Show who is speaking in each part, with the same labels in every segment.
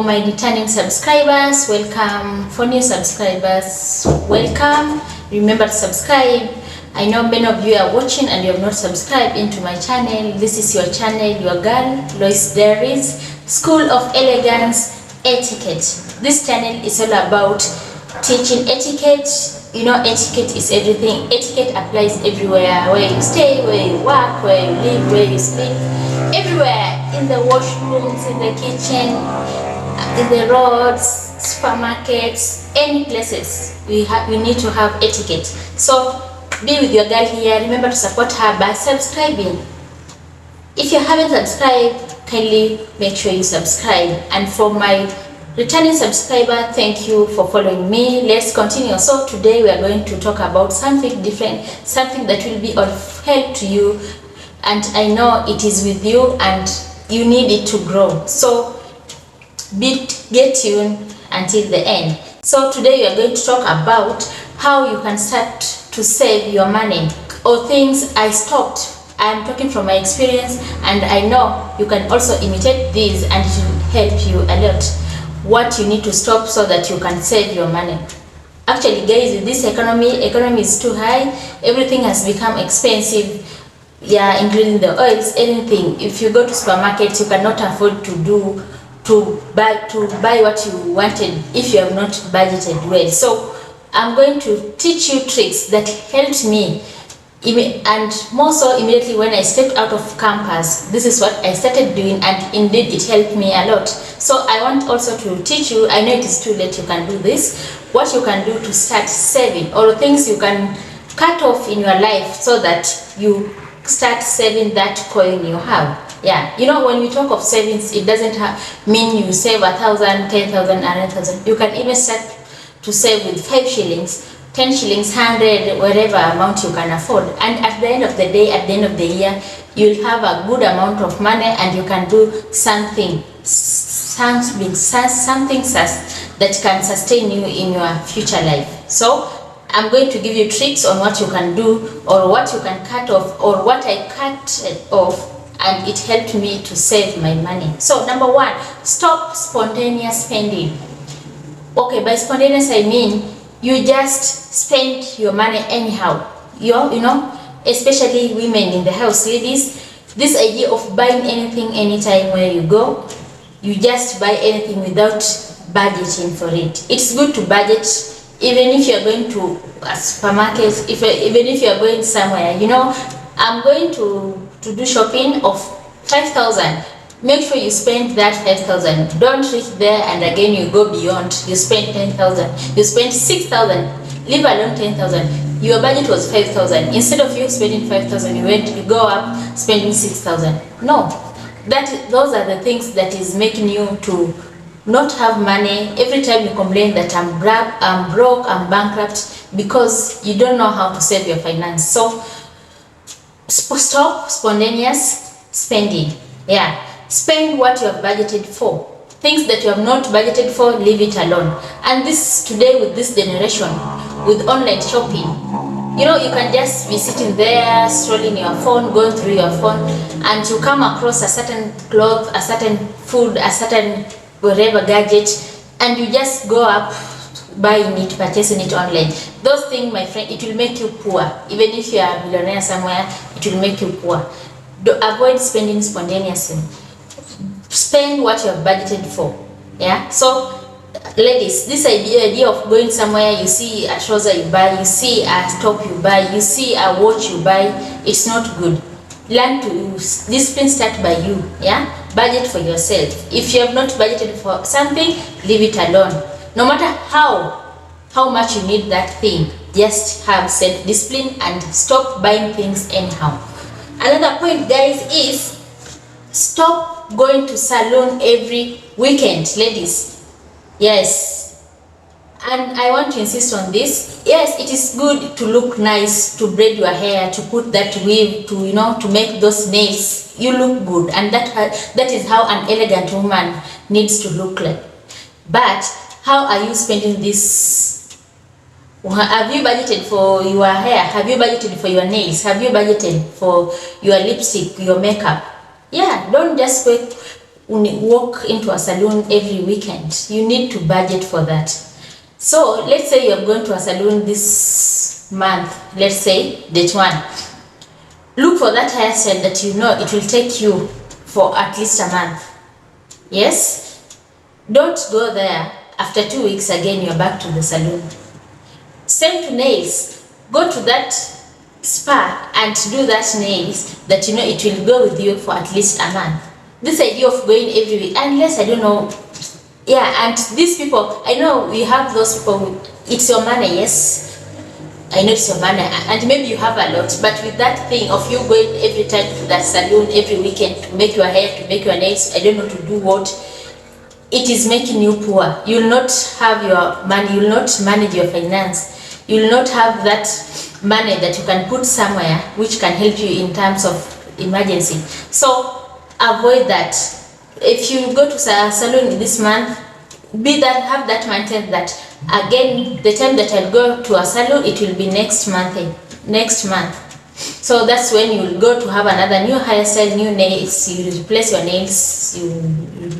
Speaker 1: For my returning subscribers, welcome. For new subscribers, welcome. Remember to subscribe. I know many of you are watching and you have not subscribed into my channel. This is your channel, your girl, Lois Diaries, School of Elegance Etiquette. This channel is all about teaching etiquette. You know, etiquette is everything. Etiquette applies everywhere, where you stay, where you work, where you live, where you sleep, everywhere, in the washrooms, in the kitchen, in the roads, supermarkets, any places. We need to have etiquette. So be with your girl here. Remember to support her by subscribing. If you haven't subscribed, kindly make sure you subscribe. And for my returning subscriber, thank you for following me. Let's continue. So today we are going to talk about something different, something that will be of help to you, and I know it is with you and you need it to grow. So get tuned until the end. So today we are going to talk about how you can start to save your money, or things I stopped. I'm talking from my experience, and I know you can also imitate these and it will help you a lot. What you need to stop so that you can save your money. Actually guys, with this economy is too high. Everything has become expensive, yeah, including the oils, anything. If you go to supermarkets, you cannot afford to buy what you wanted if you have not budgeted well. So I'm going to teach you tricks that helped me, and more so immediately when I stepped out of campus. This is what I started doing, and indeed it helped me a lot. So I want also to teach you, I know it is too late, you can do this, what you can do to start saving, or things you can cut off in your life so that you start saving that coin you have. Yeah, you know, when we talk of savings, it doesn't mean you save 1,000, 10,000, 100,000. You can even start to save with 5 shillings, 10 shillings, 100, whatever amount you can afford. And at the end of the day, at the end of the year, you'll have a good amount of money, and you can do something that can sustain you in your future life. So I'm going to give you tricks on what you can do, or what you can cut off, or what I cut off, and it helped me to save my money. So number 1, stop spontaneous spending. Okay, by spontaneous I mean you just spend your money anyhow. You know, especially women in the house, ladies, this idea of buying anything anytime where you go, you just buy anything without budgeting for it. It's good to budget, even if you're going to a supermarket, even if you're going somewhere. You know, I'm going to do shopping of 5,000. Make sure you spend that 5,000. Don't reach there and again you go beyond. You spend 10,000. You spend 6,000. Leave alone 10,000. Your budget was 5,000. Instead of you spending 5,000, you go up spending 6,000. No, those are the things that is making you to not have money. Every time you complain that I'm broke, I'm bankrupt, because you don't know how to save your finance. So stop spontaneous spending. Yeah. Spend what you have budgeted for. Things that you have not budgeted for, leave it alone. And this today, with this generation, with online shopping, you know, you can just be sitting there, strolling your phone, going through your phone, and you come across a certain cloth, a certain food, a certain whatever gadget, and you just go up buying it, purchasing it online. Those things, my friend, it will make you poor. Even if you are a billionaire somewhere, it will make you poor. Avoid spending spontaneously. Spend what you have budgeted for. Yeah. So ladies, this idea of going somewhere, you see a trouser you buy, you see a top you buy, you see a watch you buy, it's not good. Learn to discipline start by you. Yeah. Budget for yourself. If you have not budgeted for something, leave it alone. No matter how much you need that thing, just have self-discipline and stop buying things anyhow. Another point, guys, is stop going to salon every weekend, ladies. Yes, and I want to insist on this. Yes, it is good to look nice, to braid your hair, to put that weave, to, you know, to make those nails. You look good, and that is how an elegant woman needs to look like. But how are you spending this? Have you budgeted for your hair? Have you budgeted for your nails? Have you budgeted for your lipstick, your makeup? Yeah, don't just walk into a salon every weekend. You need to budget for that. So let's say you are going to a salon this month, let's say date 1. Look for that hairstyle that you know it will take you for at least a month. Yes? Don't go there after 2 weeks again you're back to the salon. Same to nails. Go to that spa and do that nails that you know it will go with you for at least a month. This idea of going every week, unless I don't know, yeah, and these people, I know we have those people who, it's your money, yes, I know it's your money, and maybe you have a lot, but with that thing of you going every time to that salon every weekend to make your hair, to make your nails, I don't know to do what, it is making you poor. You will not have your money, you will not manage your finance, you will not have that money that you can put somewhere which can help you in terms of emergency. So avoid that. If you go to a salon this month, have that mindset that again the time that I'll go to a salon it will be next month. So that's when you will go to have another new hairstyle, new nails, you replace your nails, you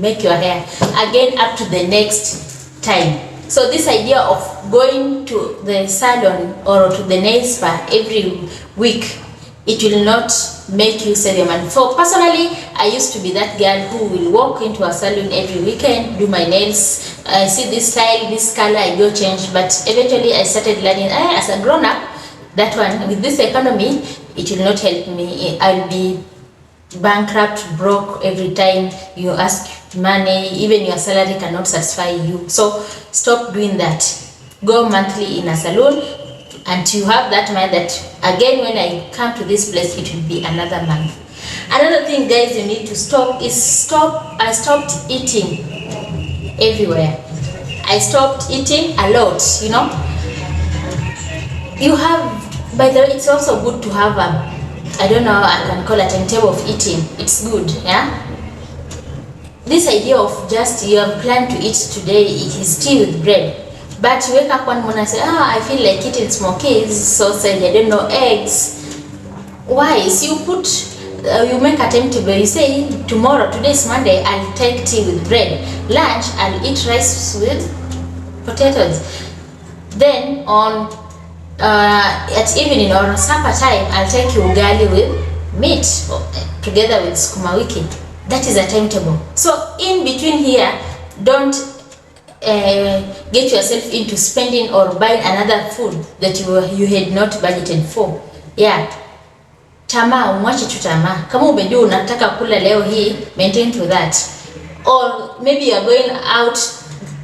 Speaker 1: make your hair again up to the next time. So this idea of going to the salon or to the nail spa every week, it will not make you save your money. So personally, I used to be that girl who will walk into a salon every weekend, do my nails, I see this style, this color, I go change. But eventually I started learning, as a grown up, that one, with this economy, it will not help me. I'll be bankrupt, broke every time you ask money, even your salary cannot satisfy you. So stop doing that. Go monthly in a salon, and you have that mind that again when I come to this place it will be another month. Another thing guys you need to stop is I stopped eating everywhere. I stopped eating a lot, you know. You have, by the way, it's also good to have I don't know, I can call it a timetable of eating. It's good, yeah. This idea of just you have planned to eat today, it is tea with bread. But you wake up one morning and say, I feel like eating smokies, sausage, I don't know, eggs. Why? So you put, you make a timetable, you say, today is Monday, I'll take tea with bread. Lunch, I'll eat rice with potatoes. Then on, at evening or supper time, I'll take ugali with meat, together with sukuma wiki. That is a timetable. So in between here, don't get yourself into spending or buying another food that you had not budgeted for. Yeah. Tamaa, umwache tu tamaa. Kama umejua unataka kula leo hii, maintain to that. Or maybe you are going out,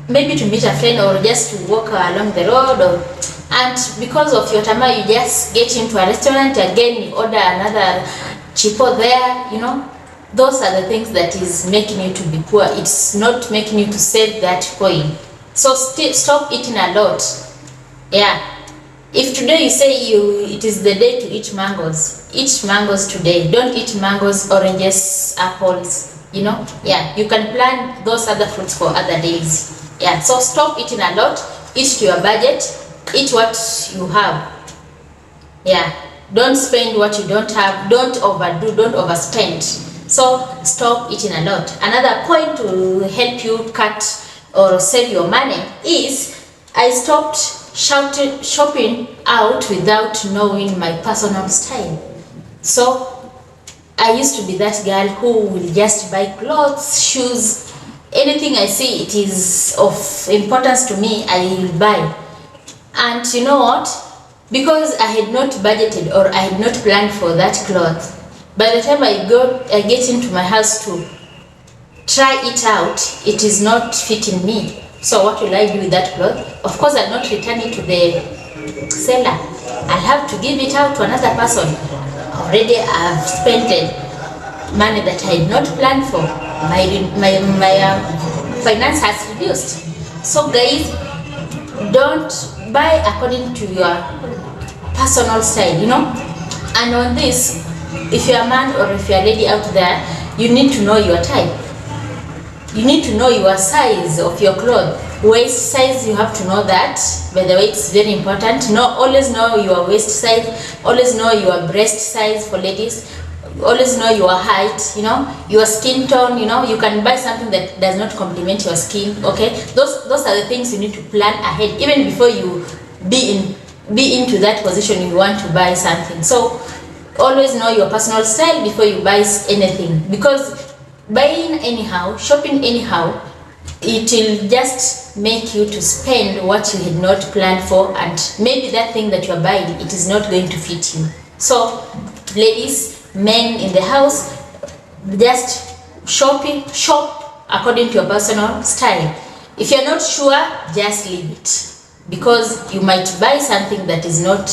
Speaker 1: maybe to meet a friend or just to walk along the road, and because of your tamaa, you just get into a restaurant again, you order another chipo there, you know. Those are the things that is making you to be poor. It's not making you to save that coin. So stop eating a lot. Yeah. If today you say it is the day to eat mangoes, eat mangoes today. Don't eat mangoes, oranges, apples, you know. Yeah, you can plan those other fruits for other days. Yeah, so stop eating a lot. Eat to your budget. Eat what you have. Yeah, don't spend what you don't have. Don't overdo, don't overspend. So stop eating a lot. Another point to help you cut or save your money is I stopped shopping out without knowing my personal style. So I used to be that girl who will just buy clothes, shoes, anything I see it is of importance to me, I will buy. And you know what? Because I had not budgeted or I had not planned for that cloth, by the time I get into my house to try it out, it is not fitting me. So what will I do with that cloth? Of course, I'll not return it to the seller. I'll have to give it out to another person. Already I've spent money that I had not planned for. My finance has reduced. So guys, don't buy according to your personal style, you know. And on this, if you're a man or if you're a lady out there, you need to know your type. You need to know your size of your clothes. Waist size, you have to know that. By the way, it's very important. Always know your waist size. Always know your breast size for ladies. always know your height, you know, your skin tone. You know, you can buy something that does not complement your skin. Okay, those are the things you need to plan ahead, even before you be into that position you want to buy something. So always know your personal style before you buy anything, because buying anyhow, shopping anyhow, it will just make you to spend what you had not planned for, and maybe that thing that you're buying, it is not going to fit you. So ladies, men in the house, just shop according to your personal style. If you're not sure, just leave it, because you might buy something that is not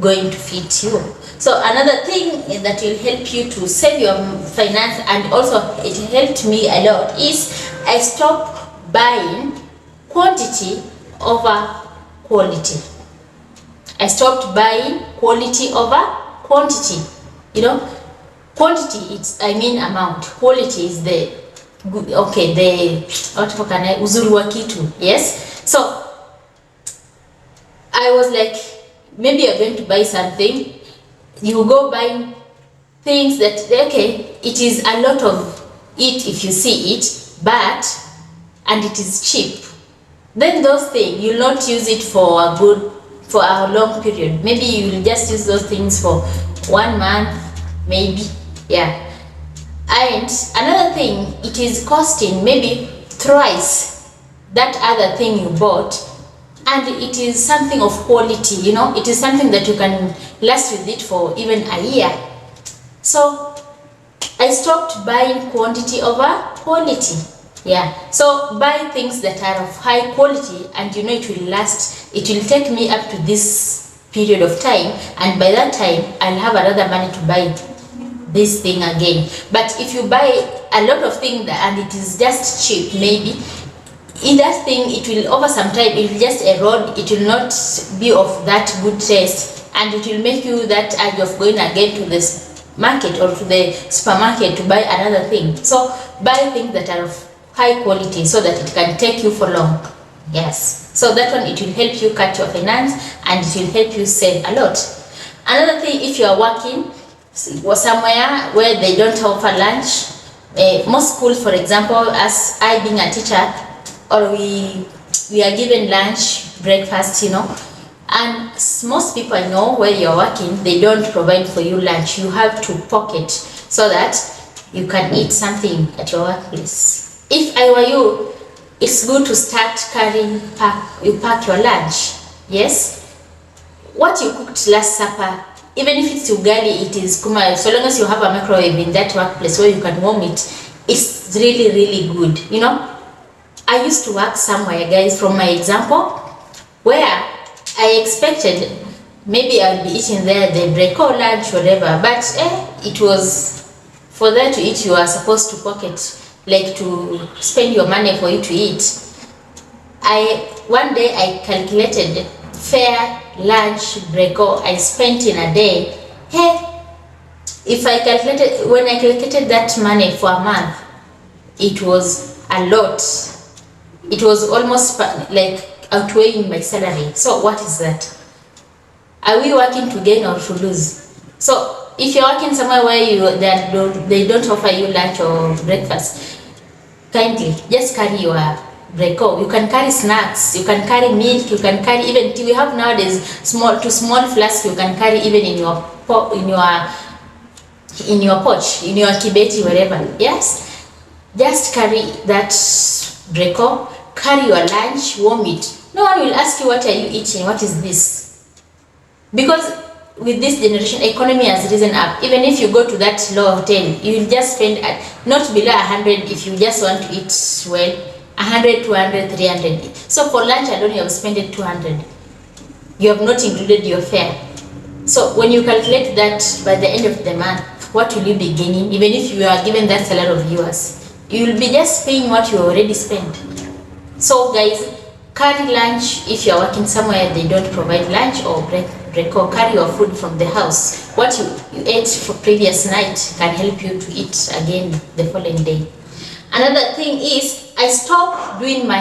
Speaker 1: going to fit you. So another thing that will help you to save your finance, and also it helped me a lot, is I stopped buying quantity over quality. I stopped buying quality over quantity. You know, quantity, it's, I mean, amount. Quality is the good, okay, the what can I, uzuri wa kitu. Yes. So I was like, maybe you're going to buy something, you go buying things that, okay, it is a lot of it if you see it, but, and it is cheap. Then those things, you'll not use it for a long period. Maybe you will just use those things for 1 month, maybe, yeah. And another thing, it is costing maybe thrice that other thing you bought, and it is something of quality, you know, it is something that you can last with it for even a year. So I stopped buying quantity over quality. Yeah, so buy things that are of high quality, and you know it will last. It will take me up to this period of time, and by that time I'll have another money to buy this thing again. But if you buy a lot of things and it is just cheap, maybe in that thing, it will, over some time, it will just erode. It will not be of that good taste, and it will make you that urge of going again to this market or to the supermarket to buy another thing. So buy things that are of high quality so that it can take you for long. Yes, so that one, it will help you cut your finance, and it will help you save a lot. Another thing, if you are working somewhere where they don't offer lunch, most schools, for example, as I being a teacher, or we are given lunch, breakfast, you know, and most people I know where you're working, they don't provide for you lunch. You have to pocket so that you can eat something at your workplace. If I were you, it's good to start carrying, you pack your lunch. Yes, what you cooked last supper, even if it's ugali, it is kuma, so long as you have a microwave in that workplace where you can warm it, it's really, really good, you know. I used to work somewhere, guys, from my example, where I expected maybe I'll be eating there the break or lunch, whatever, but it was for there to eat, you are supposed to pocket, like to spend your money for you to eat. One day I calculated fare, lunch, break I spent in a day. Hey, if I calculated, when I calculated that money for a month, it was a lot. It was almost like outweighing my salary. So what is that? Are we working to gain or to lose? So if you're working somewhere where they don't offer you lunch or breakfast, kindly just carry your breako. You can carry snacks, you can carry milk, you can carry even tea. We have nowadays small flasks you can carry even in your pouch, in your kibeti, wherever. Yes, just carry that breako. Carry your lunch, warm it. No one will ask you, what are you eating? What is this? Because with this generation, economy has risen up. Even if you go to that low hotel, you will just spend not below 100 if you just want to eat well. 100, 200, 300. So for lunch alone, you have spent 200. You have not included your fare. So when you calculate that by the end of the month, what will you be gaining? Even if you are given that salary of yours, you will be just paying what you already spent. So guys, carry lunch. If you're working somewhere they don't provide lunch or break, or carry your food from the house. What you ate for previous night can help you to eat again the following day. Another thing is, I started doing my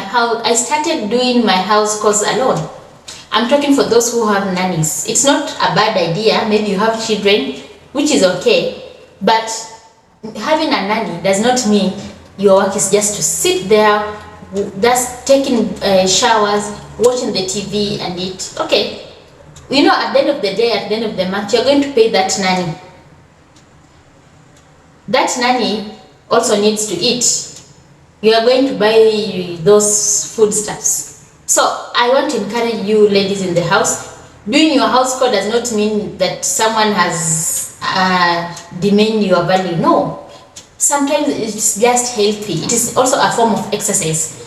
Speaker 1: house chores alone. I'm talking for those who have nannies. It's not a bad idea. Maybe you have children, which is okay. But having a nanny does not mean your work is just to sit there, just taking showers, watching the TV and eat. Okay, you know, at the end of the day, at the end of the month, you're going to pay that nanny. That nanny also needs to eat. You are going to buy those foodstuffs. So I want to encourage you ladies in the house, doing your house chore does not mean that someone has demeaned your value. No. Sometimes it's just healthy. It is also a form of exercise.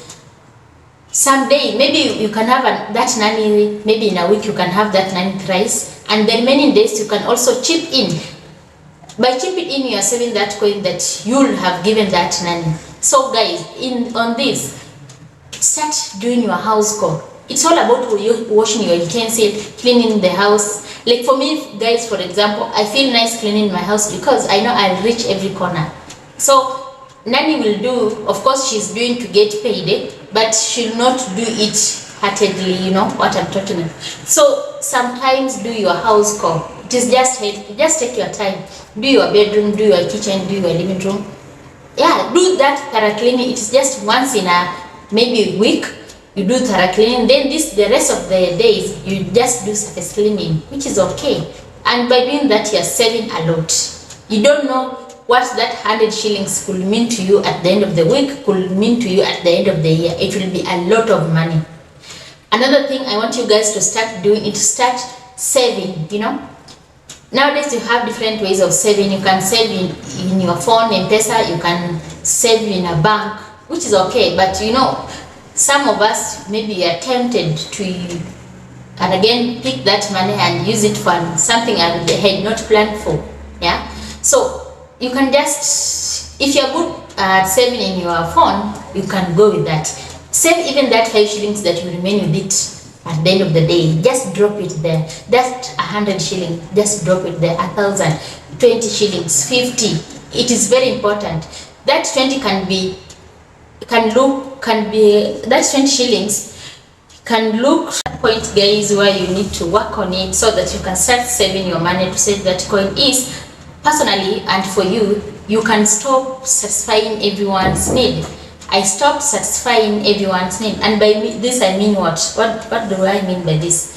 Speaker 1: Someday, maybe you can have that nanny, maybe in a week you can have that nanny thrice, and then many days you can also chip in. By chipping in, you are saving that coin that you'll have given that nanny. So guys, on this, start doing your house chore. It's all about washing your utensils, cleaning the house. Like for me, guys, for example, I feel nice cleaning my house because I know I'll reach every corner. So nanny will do, of course she's doing to get paid, but she'll not do it heartedly, you know what I'm talking about. So sometimes do your house chore. It is just take your time. Do your bedroom, do your kitchen, do your living room. Yeah, do that thorough cleaning. It is just once in a maybe a week you do thorough cleaning. Then the rest of the days you just do surface cleaning, which is okay. And by doing that, you're saving a lot. You don't know what that 100 shillings could mean to you at the end of the week, could mean to you at the end of the year. It will be a lot of money. Another thing I want you guys to start doing is to start saving, you know. Nowadays you have different ways of saving. You can save in your phone, M-Pesa, you can save in a bank, which is okay. But you know, some of us maybe are tempted to, and again, pick that money and use it for something I had not planned for. Yeah. So you can just, if you're good at saving in your phone, you can go with that. Save even that 5 shillings that will remain with it. At the end of the day, just drop it there. That's 100 shillings, just drop it there. 1,000, 20 shillings, 50. It is very important. That 20 that 20 shillings can look point, guys, where you need to work on it so that you can start saving your money to save that coin. Is personally, and for you, you can stop satisfying everyone's need. I stopped satisfying everyone's need, and by this I mean what do I mean by this?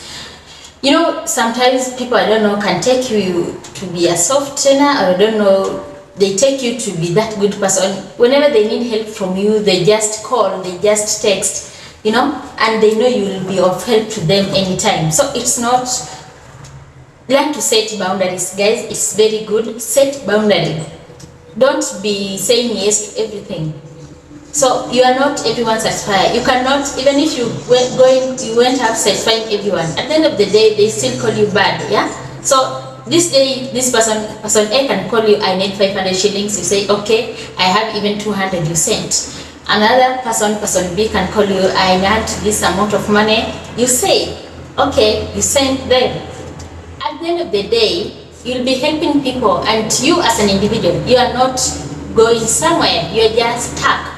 Speaker 1: You know, sometimes people, I don't know, can take you to be a soft tenor, or I don't know, they take you to be that good person. Whenever they need help from you, they just call, they just text, you know, and they know you will be of help to them anytime. So it's not, learn to set boundaries, guys. It's very good. Set boundaries. Don't be saying yes to everything. So you are not everyone's satisfier. You cannot, even if you went out satisfying everyone, at the end of the day they still call you bad. Yeah. So this day, this person A can call you, I need 500 shillings. You say okay, I have even 200. You sent. Another person B can call you, I need this amount of money. You say okay, you send them. At the end of the day, you'll be helping people, and you as an individual, you are not going somewhere. You're just stuck.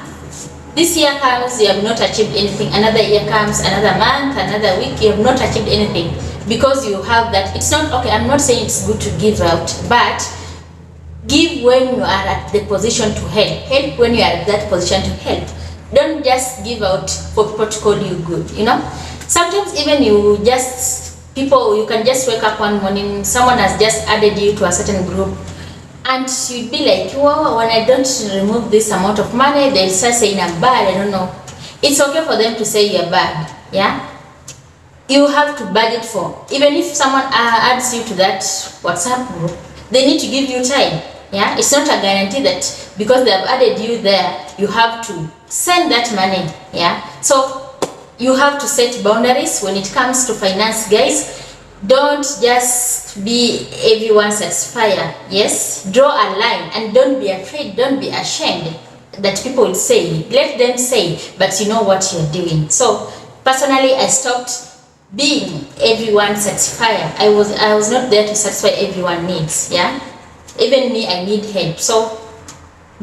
Speaker 1: This year comes, you have not achieved anything. Another year comes, another month, another week, you have not achieved anything because you have that. It's not okay. I'm not saying it's good to give out, but give when you are at the position to help. Help when you are at that position to help. Don't just give out for people to call you good. You know, sometimes even you can just wake up one morning, someone has just added you to a certain group, and you'd be like, wow, when I don't remove this amount of money, they'll start saying I'm bad. I don't know. It's okay for them to say you're bad. Yeah. You have to budget for. Even if someone adds you to that WhatsApp group, they need to give you time. Yeah. It's not a guarantee that because they have added you there, you have to send that money. Yeah. So you have to set boundaries when it comes to finance, guys. Don't just be everyone's satisfier. Yes, draw a line, and don't be afraid, don't be ashamed that people will say. Let them say, but you know what you're doing. So personally, I stopped being everyone's satisfier. I was not there to satisfy everyone's needs. Yeah, even me, I need help. So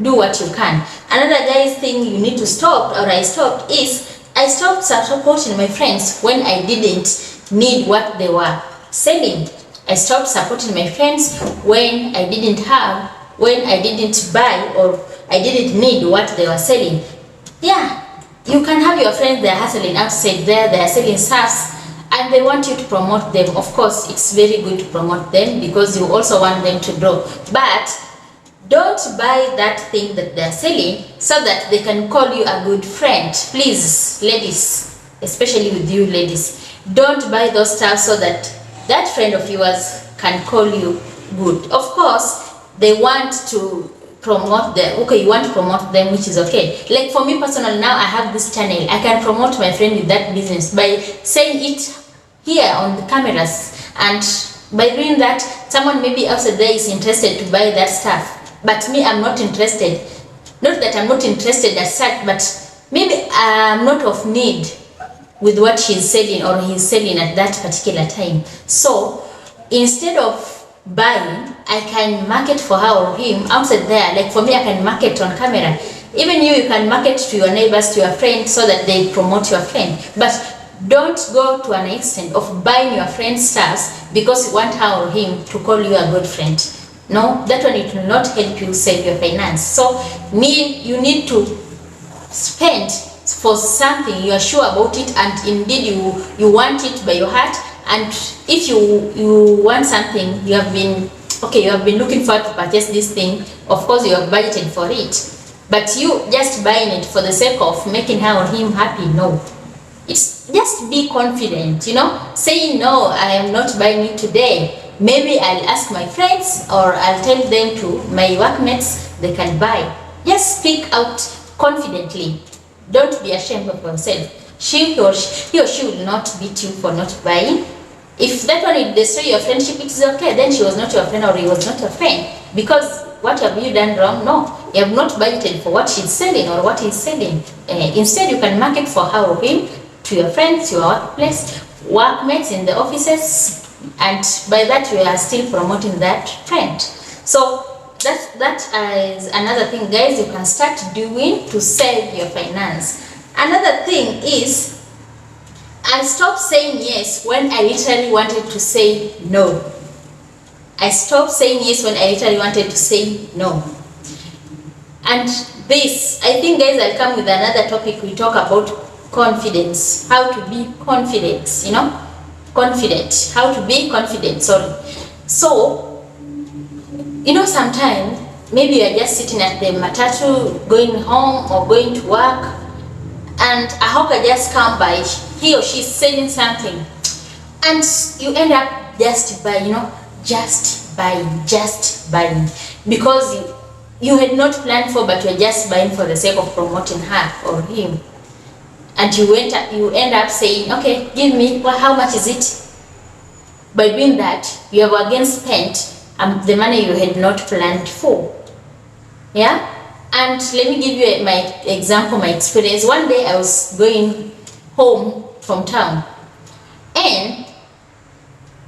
Speaker 1: do what you can. Another guys thing you need to stop, or I stopped, is I stopped supporting my friends when I didn't need what they were selling. I stopped supporting my friends when I didn't have when I didn't buy or I didn't need what they were selling. Yeah, you can have your friends, they're hustling outside there, they're selling stuffs, and they want you to promote them. Of course, it's very good to promote them because you also want them to grow. But don't buy that thing that they're selling so that they can call you a good friend. Please, ladies, especially with you ladies, don't buy those stuff so that that friend of yours can call you good. Of course, they want to promote them. Okay, you want to promote them, which is okay. Like for me personally, now I have this channel. I can promote my friend with that business by saying it here on the cameras, and by doing that, someone maybe outside there is interested to buy that stuff. But me, I'm not interested. Not that I'm not interested as such, but maybe I'm not of need with what she's selling or he's selling at that particular time. So instead of buying, I can market for her or him outside there. Like for me, I can market on camera. Even you can market to your neighbors, to your friends, so that they promote your friend. But don't go to an extent of buying your friend's stuff because you want her or him to call you a good friend. No, that one, it will not help you save your finance. So you need to spend for something you are sure about it, and indeed you want it by your heart. And if you want something, you have been looking forward to purchase this thing, of course you have budgeted for it, but you just buying it for the sake of making her or him happy, no. It's just be confident, saying no, I am not buying it today. Maybe I'll ask my friends or I'll tell them to my workmates, they can buy. Just speak out confidently. Don't be ashamed of yourself. He or she will not beat you for not buying. If that one will destroy your friendship, it is okay. Then she was not your friend or he was not your friend. Because what have you done wrong? No. You have not budgeted for what she's selling or what he's selling. Instead, you can market for her or him to your friends, your workplace, workmates in the offices, and by that you are still promoting that friend. So that is another thing, guys, you can start doing to save your finance. Another thing is, I stopped saying yes when I literally wanted to say no. I stopped saying yes when I literally wanted to say no. And this, I think, guys, I'll come with another topic. We talk about confidence, how to be confident, confident, how to be confident, sorry. So, sometimes maybe you are just sitting at the matatu, going home or going to work, and a hawker just come by, he or she is selling something, and you end up just buying, just buying, because you had not planned for, but you're just buying for the sake of promoting her or him. And you end up saying, okay, give me, well, how much is it? By doing that, you have again spent the money you had not planned for. Yeah? And let me give you my example, my experience. One day I was going home from town, and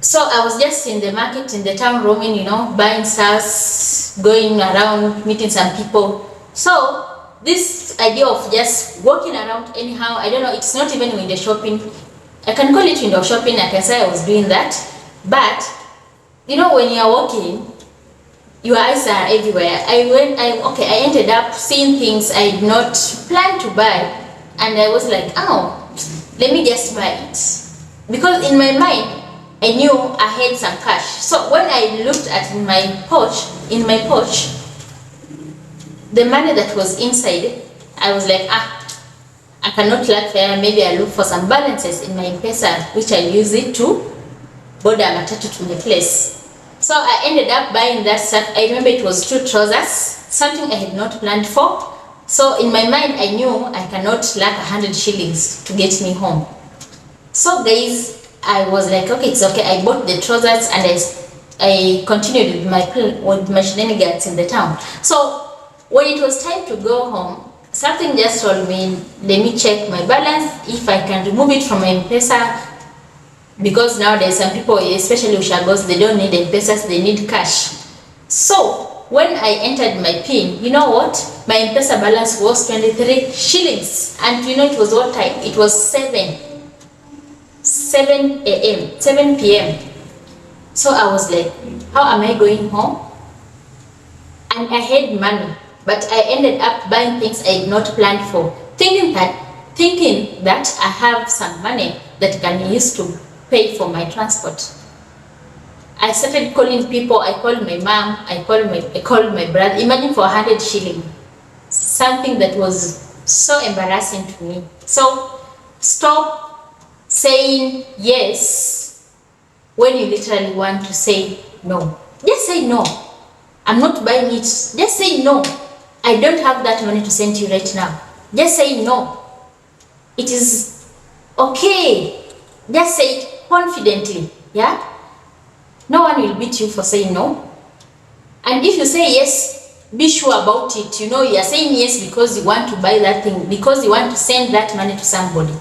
Speaker 1: so I was just in the market, in the town, roaming, buying stuff, going around, meeting some people. So this idea of just walking around anyhow, I don't know, it's not even window shopping. I can call it window shopping, I can say I was doing that. But, when you are walking, your eyes are everywhere. I ended up seeing things I did not plan to buy. And I was like, oh, let me just buy it. Because in my mind, I knew I had some cash. So when I looked at my pouch, the money that was inside, I was like, I cannot lack fare. Maybe I look for some balances in my M-Pesa, which I use it to board a matatu to my place. So I ended up buying that stuff. I remember it was 2 trousers, something I had not planned for. So in my mind, I knew I cannot lack 100 shillings to get me home. So guys, I was like, okay, it's okay. I bought the trousers and I continued with my shenanigans in the town. So when it was time to go home, something just told me, let me check my balance, if I can remove it from my M-Pesa, because nowadays some people, especially Ushagos, they don't need M-Pesas, they need cash. So when I entered my PIN, you know what? My M-Pesa balance was 23 shillings. And it was what time? It was 7 p.m. So I was like, how am I going home? and I had money, but I ended up buying things I did not plan for, thinking that I have some money that can use to pay for my transport. I started calling people. I called my mom, I called my brother. Imagine for 100 shilling, something that was so embarrassing to me. So stop saying yes when you literally want to say no. Just say no. I'm not buying it. Just say no. I don't have that money to send you right now. Just say no. It is okay. Just say it confidently. Yeah? No one will beat you for saying no. And if you say yes, be sure about it. You are saying yes because you want to buy that thing, because you want to send that money to somebody.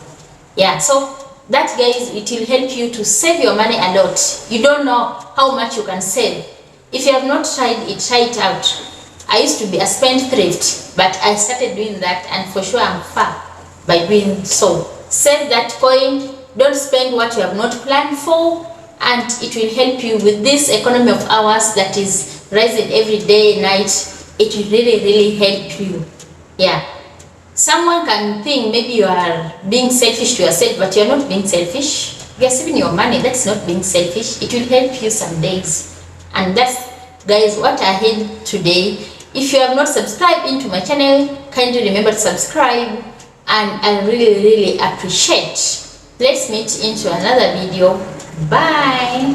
Speaker 1: Yeah, so that, guys, it will help you to save your money a lot. You don't know how much you can save. If you have not tried it, try it out. I used to be a spendthrift, but I started doing that, and for sure I'm far by doing so. Save that coin. Don't spend what you have not planned for, and it will help you with this economy of ours that is rising every day, night. It will really help you. Yeah. Someone can think maybe you are being selfish to yourself, but you're not being selfish. You're saving your money. That's not being selfish. It will help you some days. And that's, guys, what I had today. If you have not subscribed into my channel, kindly remember to subscribe, and I really appreciate. Let's meet into another video. Bye.